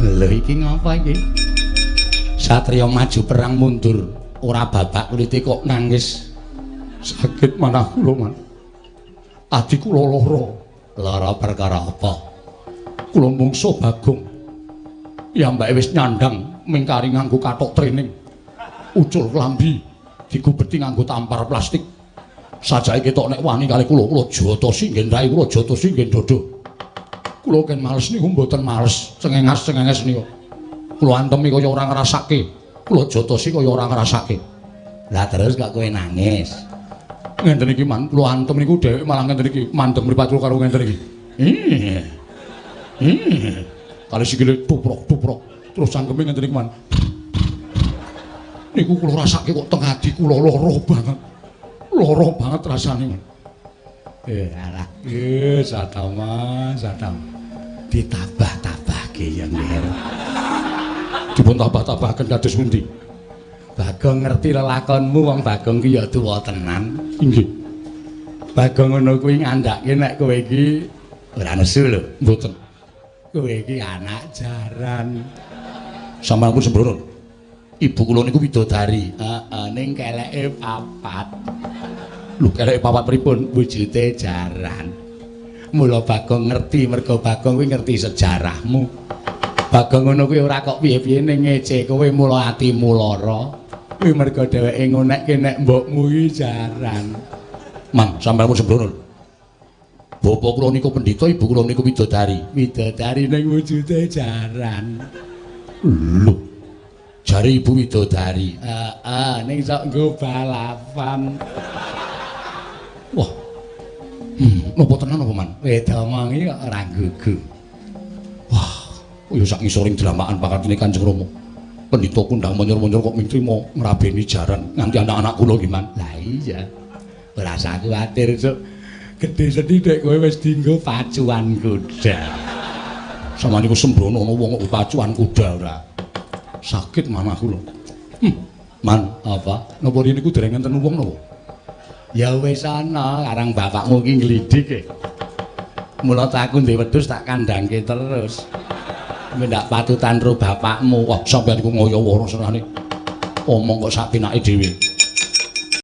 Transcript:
Lho iki ngapa iki? Satria maju perang mundur, ora babak kulite kok nangis. Sakit manah kula, Man. Adi kula lara. Lara perkara apa? Kula mungsa Bagong. Piyambake wis nyandang mingkari nganggo kathok training. Ucul klambi digubeti nganggo tampar plastik. Sajake ketok nek wani kali kula jotosi nggih ndhae kula jotosi nggih dodo. Kula ken males niku mboten males, cengengas-cengenges niku. Kula antemi kaya ora ngrasake. Kula jotosi kaya ora ngrasake. Lah terus kok kowe nangis. Ngenten iki Man, kula antem niku dhewek malah ngenten iki mandeg mripat kula karo ngenten iki. Kali sikile tuprok-tuprok. Terus cangkeme ngenten iki Man. Niku kula rasake kok teng ati kula lara banget. Lara banget rasane. Alah. Satama. Ditabah-tabahke ya nggih. Dipun tabah-tabahaken kados pundi? Bagong ngerti lelakonmu wong Bagong ki ya tuwa tenan. Inggih. Bagong ngono kuwi ngandhake nek kowe iki ora nesu lho. Mboten. Kowe iki anak jaran. Sampeyan pun sembrono. Ibu kula niku widodari. Heeh, ning keleke papat. Lho keleke papat pripun? Wujude jaran. Mula Bagong ngerti mergo Bagong kuwi ngerti sejarahmu. Bagong ngono kuwi ora kok piye-piye ning ngece kowe mula atimu lara. Kuwi mergo dheweke ngonekke nek mbokmu iki jaran. Mang, sampeyan pun sembrono. Bapak kula niku pendhita, ibu kula niku widodari. Widodari ning wujude jaran. Lho. Jare ibu widodari. Heeh, ning sok nggo balapan. Wah. Napa tenan apa Man? Wedomongi kok ora gugu. Wah, ya sak ngisoring dramakan pakatine Kanjeng Rama. Pendhita kundang monyor-monyor kok mingtrima ngrabeni jaran nganti anak-anak kula ki Man. Lah iya. Ora usah kuwatir, Cuk. Gedhe sethithik kowe wis dienggo pacuan kuda. Sama niku sembrono ana wong kok pacuan kuda ora. Sakit manah kula. Man, apa? Napa niku dereng enten wong napa? Ya wis ana, karang bapakmu ki nglidik e. Mula aku ndek wedhus tak kandhangke terus. Mendak patutan ro bapakmu. Wah, sampeyan iku ngoyo wara senane. Omong kok sak pinake dhewe.